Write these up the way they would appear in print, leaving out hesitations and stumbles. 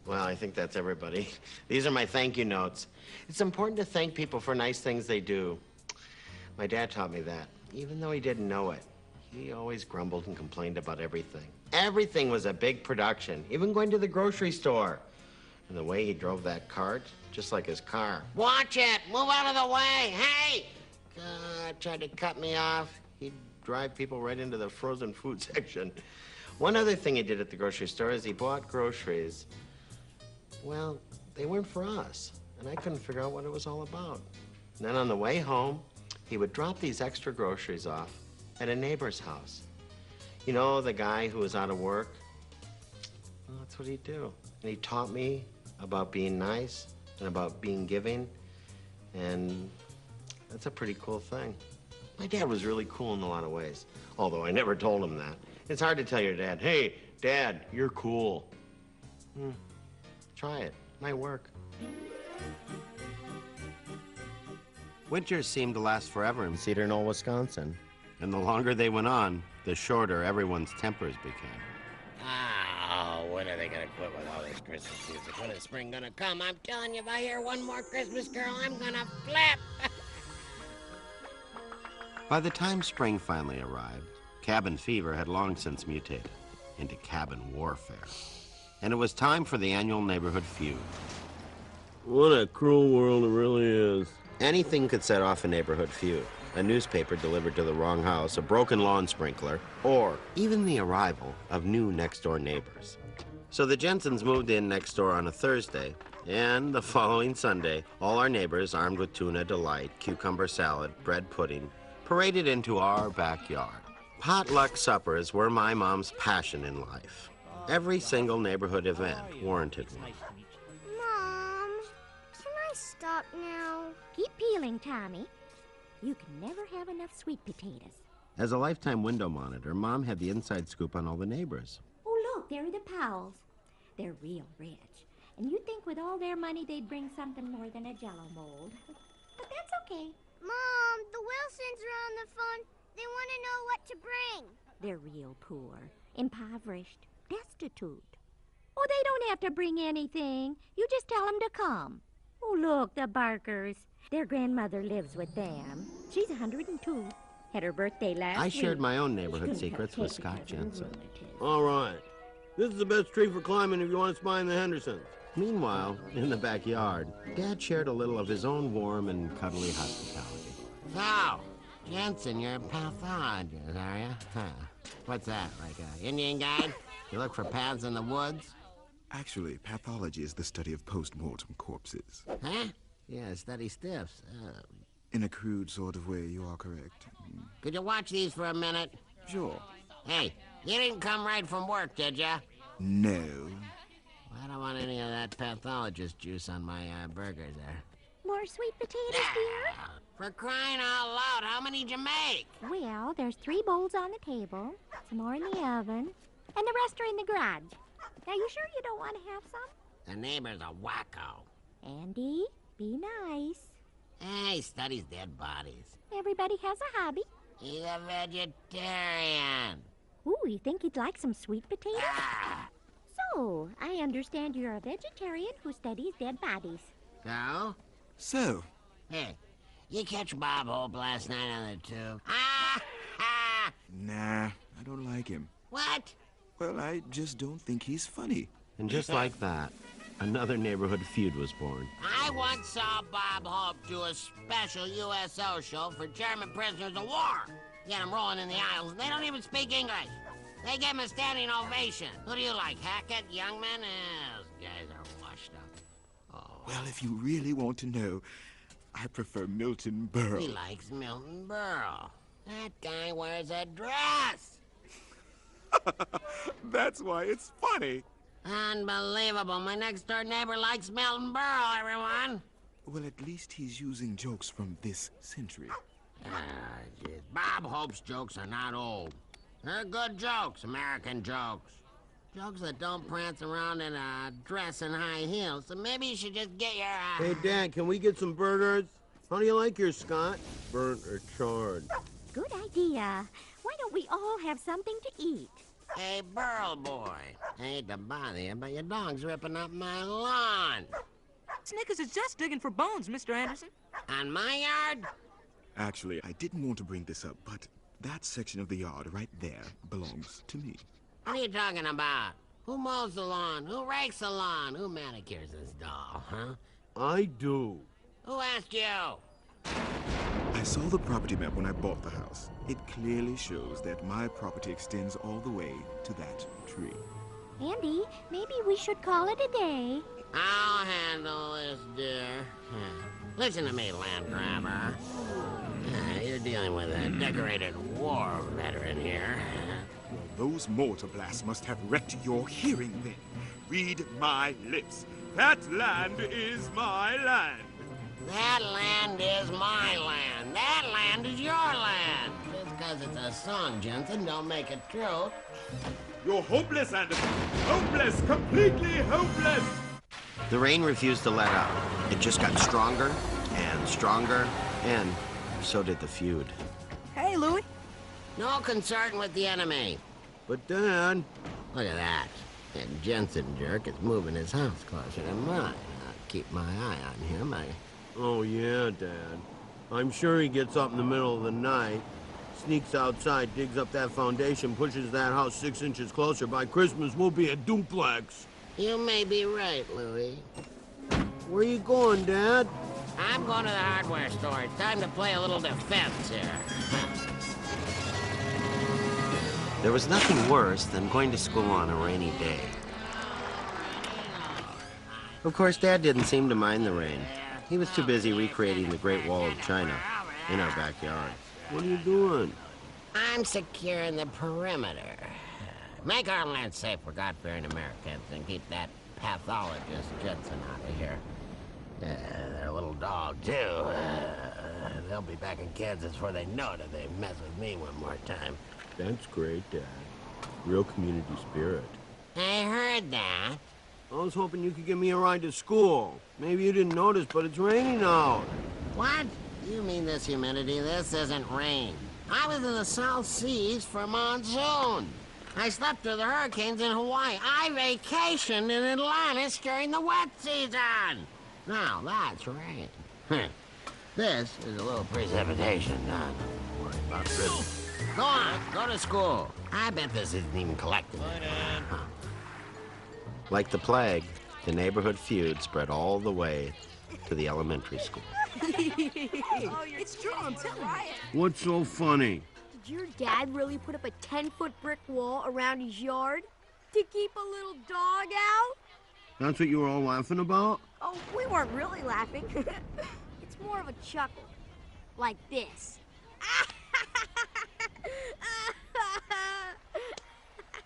Well, I think that's everybody. These are my thank you notes. It's important to thank people for nice things they do. My dad taught me that, even though he didn't know it. He always grumbled and complained about everything. Everything was a big production, even going to the grocery store. And the way he drove that cart, just like his car. Watch it! Move out of the way! Hey! God, tried to cut me off. He'd drive people right into the frozen food section. One other thing he did at the grocery store is he bought groceries. Well, they weren't for us, and I couldn't figure out what it was all about. And then on the way home, he would drop these extra groceries off at a neighbor's house. You know, the guy who was out of work? Well, that's what he'd do. And he taught me about being nice and about being giving, and that's a pretty cool thing. My dad was really cool in a lot of ways, although I never told him that. It's hard to tell your dad, hey, Dad, you're cool. Try it. Might work. Winters seemed to last forever in Cedar Knoll, Wisconsin. And the longer they went on, the shorter everyone's tempers became. Oh, when are they gonna quit with all this Christmas music? When is spring gonna come? I'm telling you, if I hear one more Christmas carol, I'm gonna flip. By the time spring finally arrived, cabin fever had long since mutated into cabin warfare. And it was time for the annual neighborhood feud. What a cruel world it really is. Anything could set off a neighborhood feud. A newspaper delivered to the wrong house, a broken lawn sprinkler, or even the arrival of new next-door neighbors. So the Jensens moved in next door on a Thursday, and the following Sunday, all our neighbors, armed with tuna delight, cucumber salad, bread pudding, paraded into our backyard. Potluck suppers were my mom's passion in life. Every single neighborhood event warranted one. Mom, can I stop now? Keep peeling, Tommy. You can never have enough sweet potatoes. As a lifetime window monitor, Mom had the inside scoop on all the neighbors. Oh, look, there are the Powells. They're real rich. And you'd think with all their money they'd bring something more than a Jell-O mold. But that's okay. Mom, the Wilsons are on the phone. They want to know what to bring. They're real poor, impoverished, destitute. Oh, they don't have to bring anything. You just tell them to come. Oh, look, the Barkers. Their grandmother lives with them. She's 102. Had her birthday last week. I shared my own neighborhood secrets with Scott Jensen. All right. This is the best tree for climbing if you want to spy in the Hendersons. Meanwhile, in the backyard, Dad shared a little of his own warm and cuddly hospitality. So, Jensen, you're a pathologist, are you? Huh. What's that, like an Indian guide? You look for paths in the woods? Actually, pathology is the study of post-mortem corpses. Huh? Yeah, study stiffs. In a crude sort of way, you are correct. Could you watch these for a minute? Sure. Hey, you didn't come right from work, did ya? No. Well, I don't want any of that pathologist juice on my burgers there. More sweet potatoes, dear? For crying out loud, how many'd you make? Well, there's 3 bowls on the table, some more in the oven, and the rest are in the garage. Now, you sure you don't want to have some? The neighbor's a wacko. Andy, be nice. Hey, studies dead bodies. Everybody has a hobby. He's a vegetarian. Ooh, you think he'd like some sweet potatoes? Ah. So, I understand you're a vegetarian who studies dead bodies. So? So, Hey, you catch Bob Hope last night on the tube? Ah! Ha! nah, I don't like him. What? Well, I just don't think he's funny. And just like that, another neighborhood feud was born. I once saw Bob Hope do a special USO show for German prisoners of war. Get them rolling in the aisles, and they don't even speak English. They give him a standing ovation. Who do you like, Hackett, Youngman? Those guys are washed up. Oh. Well, if you really want to know, I prefer Milton Berle. He likes Milton Berle. That guy wears a dress. That's why it's funny. Unbelievable. My next-door neighbor likes Milton Berle, everyone. Well, at least he's using jokes from this century. Geez. Bob Hope's jokes are not old. They're good jokes, American jokes. Jokes that don't prance around in a dress and high heels. So maybe you should just get your... Hey, Dad, can we get some burgers? How do you like yours, Scott? Burnt or charred? Good idea. Why don't we all have something to eat? Hey, Burl boy. I hate to bother you, but your dog's ripping up my lawn. Snickers is just digging for bones, Mr. Anderson. On my yard? Actually, I didn't want to bring this up, but that section of the yard right there belongs to me. What are you talking about? Who mows the lawn? Who rakes the lawn? Who manicures this doll, huh? I do. Who asked you? I saw the property map when I bought the house. It clearly shows that my property extends all the way to that tree. Andy, maybe we should call it a day. I'll handle this, dear. Listen to me, land grabber. You're dealing with a decorated war veteran here. Those mortar blasts must have wrecked your hearing then. Read my lips. That land is my land. That land is my land. That land is your land. Just because it's a song, Jensen, don't make it true. You're hopeless, Anderson. Hopeless, completely hopeless. The rain refused to let up. It just got stronger and stronger, and so did the feud. Hey, Louie. No concern with the enemy. But, Dad, Look at that. That Jensen jerk is moving his house closer to mine. I'll keep my eye on him. oh yeah, Dad. I'm sure he gets up in the middle of the night, sneaks outside, digs up that foundation, pushes that house 6 inches closer. By Christmas, we'll be a duplex. You may be right, Louie. Where you going, Dad? I'm going to the hardware store. It's time to play a little defense here. There was nothing worse than going to school on a rainy day. Of course, Dad didn't seem to mind the rain. He was too busy recreating the Great Wall of China in our backyard. What are you doing? I'm securing the perimeter. Make our land safe for God-fearing Americans and keep that pathologist Jensen out of here. Their little dog, too. They'll be back in Kansas before they know it if they mess with me one more time. That's great, Dad. Real community spirit. I heard that. I was hoping you could give me a ride to school. Maybe you didn't notice, but it's raining out. What? You mean this humidity? This isn't rain. I was in the South Seas for monsoon. I slept through the hurricanes in Hawaii. I vacationed in Atlantis during the wet season. Now, that's rain. This is a little precipitation. Don't worry about drizzle. Go on, go to school. I bet this isn't even collected. Like the plague, the neighborhood feud spread all the way to the elementary school. It's true, I'm telling you. What's so funny? Did your dad really put up a 10-foot brick wall around his yard to keep a little dog out? That's what you were all laughing about? Oh, we weren't really laughing. It's more of a chuckle. Like this.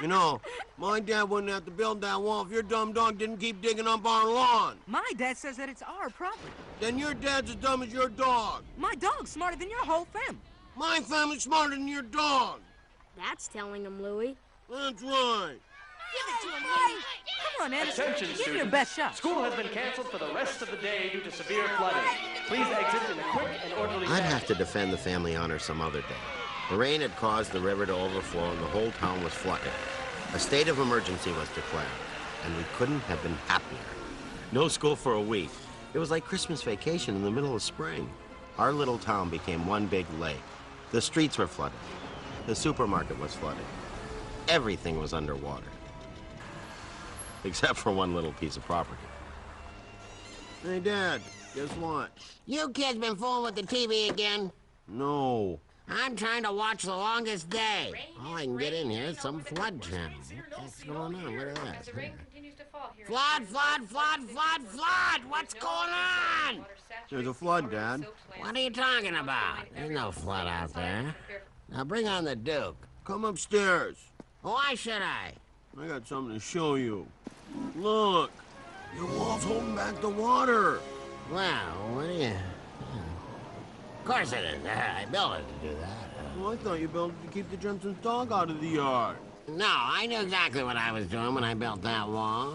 You know, my dad wouldn't have to build that wall if your dumb dog didn't keep digging up our lawn. My dad says that it's our property. Then your dad's as dumb as your dog. My dog's smarter than your whole family. My family's smarter than your dog. That's telling him, Louie. That's right. Give it to him, Louie. Come on, Anderson. Attention, Give it your students. best shot. School has been canceled for the rest of the day due to severe flooding. Please exit in a quick and orderly I'd have to defend the family honor some other day. The rain had caused the river to overflow and the whole town was flooded. A state of emergency was declared, and we couldn't have been happier. No school for a week. It was like Christmas vacation in the middle of spring. Our little town became one big lake. The streets were flooded. The supermarket was flooded. Everything was underwater. Except for one little piece of property. Hey, Dad, guess what? You kids been fooling with the TV again? No. I'm trying to watch The Longest Day. All I can get in here is some flood channel. What's going on? What is this? Flood, flood, flood, flood, flood! What's going on? There's a flood, Dad. What are you talking about? There's no flood out there. Now bring on the Duke. Come upstairs. Why should I? I got something to show you. Look. Your wall's holding back the water. Well, what do you... Of course it is. I built it to do that. Well, I thought you built it to keep the Jensen's dog out of the yard. No, I knew exactly what I was doing when I built that wall.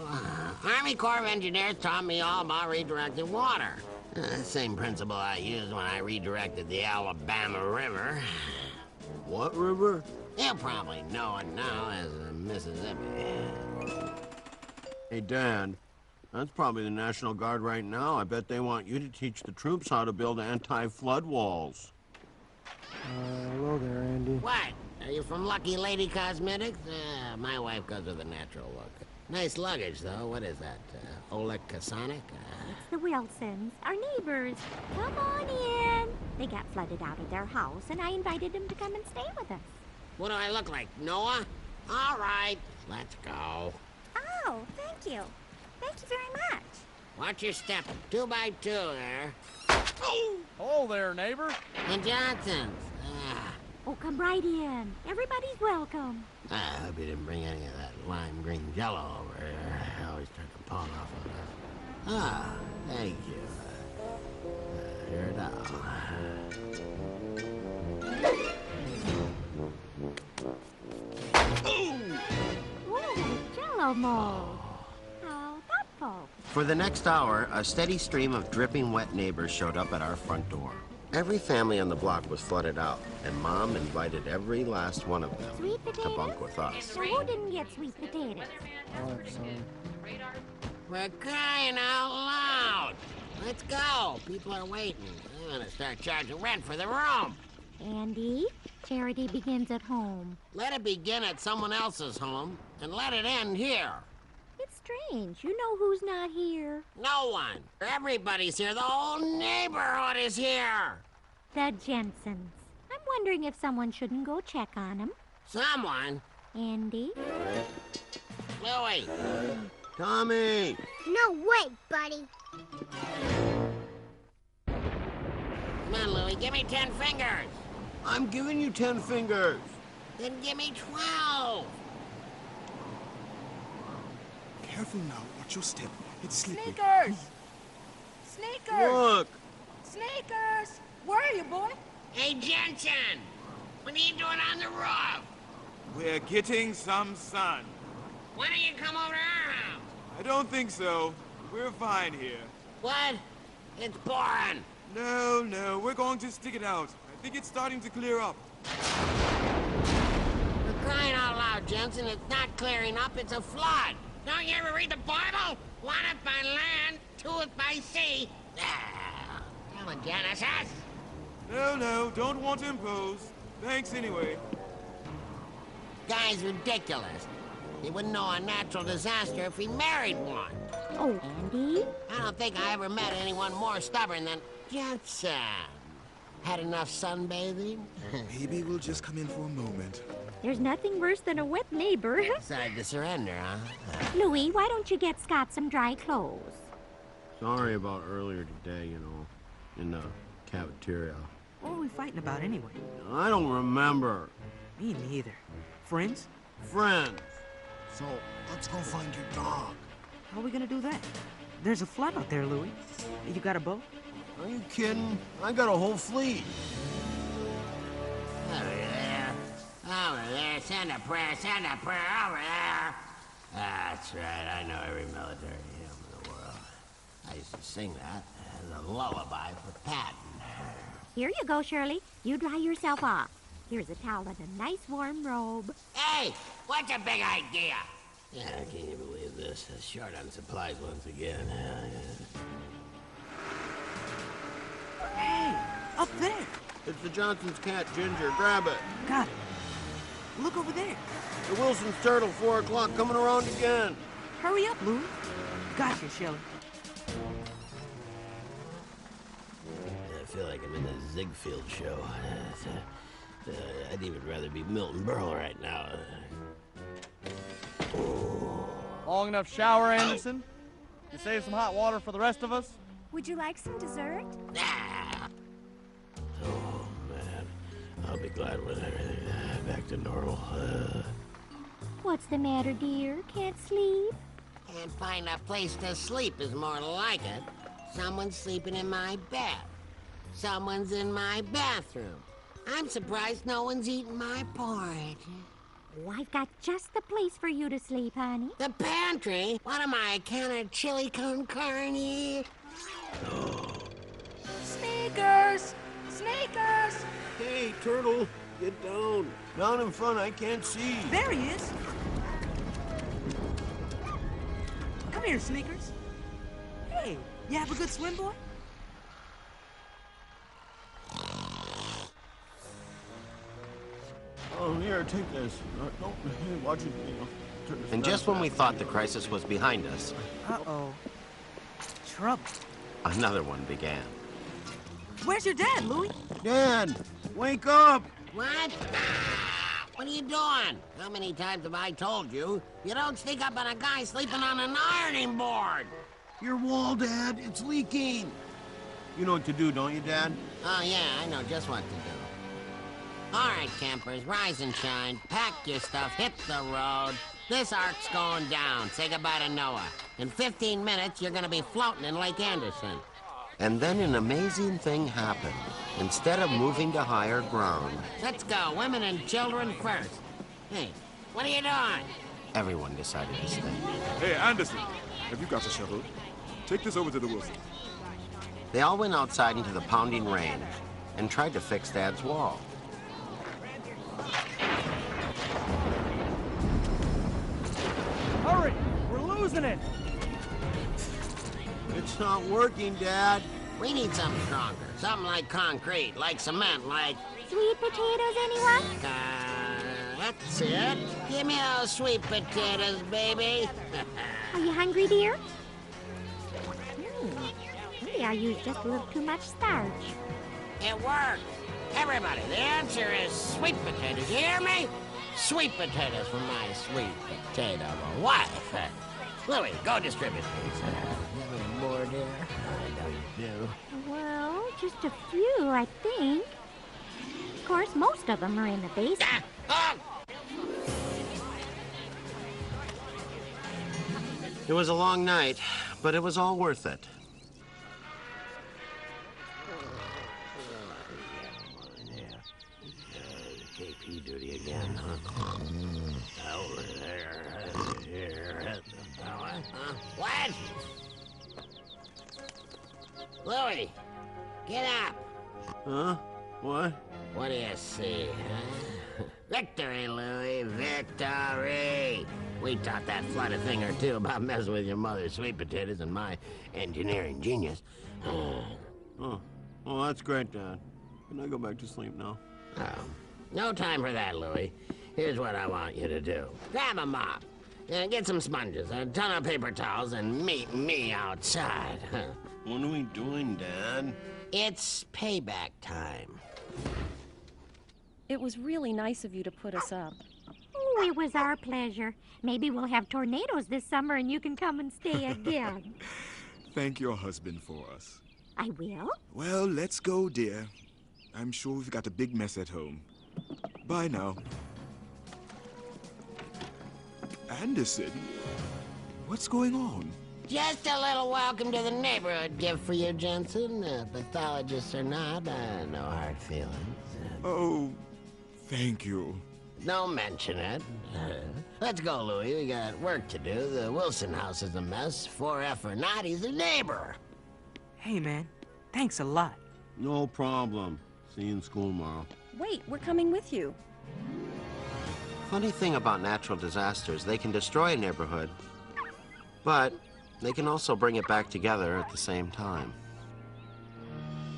Army Corps of Engineers taught me all about redirecting water. Same principle I used when I redirected the Alabama River. What river? You probably know it now as the Mississippi. Hey, Dad, that's probably the National Guard right now. I bet they want you to teach the troops how to build anti-flood walls. Hello there, Andy. What? Are you from Lucky Lady Cosmetics? My wife goes with a natural look. Nice luggage, though. What is that? Oleg Kasonic? It's the Wilsons, our neighbors. Come on in. They got flooded out of their house, and I invited them to come and stay with us. What do I look like, Noah? All right, let's go. Oh, thank you. Thank you very much. Watch your step. 2 by 2 there. Hello there, neighbor. The Johnsons. Oh, come right in. Everybody's welcome. I hope you didn't bring any of that lime green jello over here. I always turn the pawn off on us. Thank you. Here it Ooh, Jello mold. How thoughtful. For the next hour, a steady stream of dripping wet neighbors showed up at our front door. Every family on the block was flooded out, and Mom invited every last one of them Sweet to potatoes? bunk with us. So who didn't get sweet potatoes? I'll have some. We're crying out loud. Let's go. People are waiting. I'm gonna start charging rent for the room. Andy, charity begins at home. Let it begin at someone else's home, and let it end here. It's strange. You know who's not here? No one. Everybody's here. The whole neighborhood is here. The Jensens. I'm wondering if someone shouldn't go check on them. Someone? Andy? Louie. Tommy! No way, buddy. Come on, Louie. Give me 10 fingers. I'm giving you 10 fingers. Then give me 12. Careful now. Watch your step. It's slippery. Sneakers! Sneakers! Look! Sneakers! Where are you, boy? Hey, Jensen. What are you doing on the roof? We're getting some sun. Why don't you come over to our house? I don't think so. We're fine here. What? It's boring. No, we're going to stick it out. I think it's starting to clear up. For crying out loud, Jensen, it's not clearing up, it's a flood. Don't you ever read the Bible? 1 by land, 2 by sea. Come on, Genesis. No, don't want to impose. Thanks anyway. Guy's ridiculous. He wouldn't know a natural disaster if he married one. Oh, Andy? I don't think I ever met anyone more stubborn than Jensen. Had enough sunbathing? Maybe we'll just come in for a moment. There's nothing worse than a wet neighbor. Decided to surrender, huh? Louie, why don't you get Scott some dry clothes? Sorry about earlier today, in the cafeteria. What were we fighting about anyway? I don't remember. Me neither. Friends? Friends. So, let's go find your dog. How are we gonna do that? There's a flood out there, Louie. You got a boat? Are you kidding? I got a whole fleet. Over there. Over there. Send a prayer. Over there. That's right. I know every military hymn in the world. I used to sing that as a lullaby for Patton. Here you go, Shirley. You dry yourself off. Here's a towel and a nice warm robe. Hey, what's a big idea? Yeah, I can't even believe this. Short on supplies once again. Hey, up there. It's the Johnson's cat, Ginger. Grab it. Got it. Look over there. The Wilson's turtle, 4 o'clock, coming around again. Hurry up, Louie. Gotcha, Shelley. I feel like I'm in the Ziegfeld show. I'd even rather be Milton Berle right now. Long enough shower, Anderson? You save some hot water for the rest of us? Would you like some dessert? Ah. Oh, man. I'll be glad when everything's back to normal. What's the matter, dear? Can't sleep? Can't find a place to sleep is more like it. Someone's sleeping in my bed. Someone's in my bathroom. I'm surprised no one's eaten my porridge. Oh, I've got just the place for you to sleep, honey. The pantry? What am I, a can of chili con carne? Sneakers! Sneakers! Hey, turtle, get down. Down in front, I can't see. There he is. here, Sneakers. Hey, you have a good swim, boy? Oh, here, take this. Don't watch it. Turn this And just when we thought the crisis was behind us, Uh-oh. Trouble. another one began. Where's your dad, Louie? Dad, wake up! What? What are you doing? How many times have I told you? You don't sneak up on a guy sleeping on an ironing board. Your wall, Dad, it's leaking. You know what to do, don't you, Dad? Oh, yeah, I know just what to do. All right, campers, rise and shine. Pack your stuff, hit the road. This ark's going down. Say goodbye to Noah. In 15 minutes, you're gonna be floating in Lake Anderson. And then an amazing thing happened. Instead of moving to higher ground, Let's go, women and children first. Hey, what are you doing? everyone decided to stay. Hey, Anderson, have you got a shovel? Take this over to the Wilson. They all went outside into the pounding rain and tried to fix Dad's wall. Hurry! We're losing it! It's not working, Dad. We need something stronger. Something like concrete, like cement, like... Sweet potatoes, anyone? That's it. Give me those sweet potatoes, baby. Are you hungry, dear? Maybe I used just a little too much starch. It worked. Everybody, the answer is sweet potatoes. You hear me? Sweet potatoes for my sweet potato wife. Louie, go distribute these. You have any more, dear? I know you do. Well, just a few, I think. Of course, most of them are in the basement. It was a long night, but it was all worth it. KP duty again, huh? Over there, here, hit the power. What? Louie, get up. Huh? What? What do you see, huh? Victory, Louie, victory! We taught that flood a thing or two about messing with your mother's sweet potatoes and my engineering genius. Oh, that's great, Dad. Can I go back to sleep now? Oh, no time for that, Louie. Here's what I want you to do. Grab a mop, get some sponges, a ton of paper towels, and meet me outside. What are we doing, Dad? It's payback time. It was really nice of you to put us up. Oh, it was our pleasure. Maybe we'll have tornadoes this summer and you can come and stay again. Thank your husband for us. I will. Well, let's go, dear. I'm sure we've got a big mess at home. Bye now. Anderson, what's going on? Just a little welcome to the neighborhood gift for you, Jensen. Pathologists or not, no hard feelings. Oh, thank you. Don't mention it. Let's go, Louie. We got work to do. The Wilson house is a mess. 4F or not, he's a neighbor. Hey, man. Thanks a lot. No problem. See you in school tomorrow. Wait, we're coming with you. Funny thing about natural disasters, they can destroy a neighborhood, but they can also bring it back together at the same time.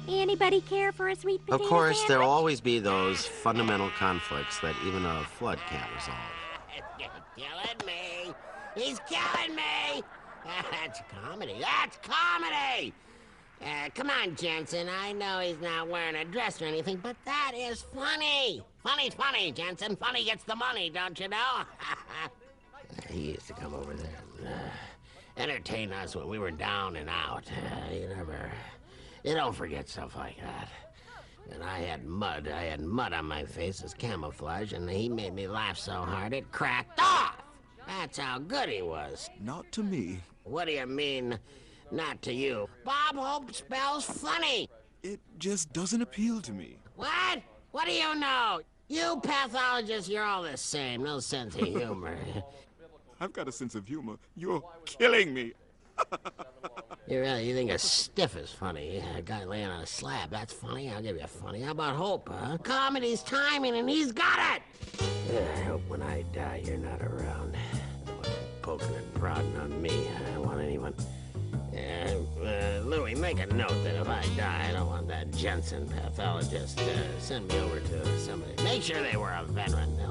Anybody care for a sweet potato Of course, sandwich? there'll always be those fundamental conflicts that even a flood can't resolve. You're killing me. He's killing me. That's comedy. That's comedy. Come on, Jensen. I know he's not wearing a dress or anything, but that is funny. Funny's funny, Jensen. Funny gets the money, don't you know? He used to come over there and entertain us when we were down and out. You don't forget stuff like that. And I had mud on my face as camouflage, and he made me laugh so hard it cracked off. That's how good he was. Not to me. What do you mean, not to you? Bob Hope spells funny. It just doesn't appeal to me. What? What do you know? You pathologists, you're all the same. No sense of humor. I've got a sense of humor. You're killing me. You think a stiff is funny? A guy laying on a slab, that's funny? I'll give you funny. How about Hope, huh? Comedy's timing, and he's got it! I hope when I die you're not around. Poking and prodding on me. I don't want make a note that if I die, I don't want that Jensen pathologist to send me over to somebody. Make sure they were a veteran.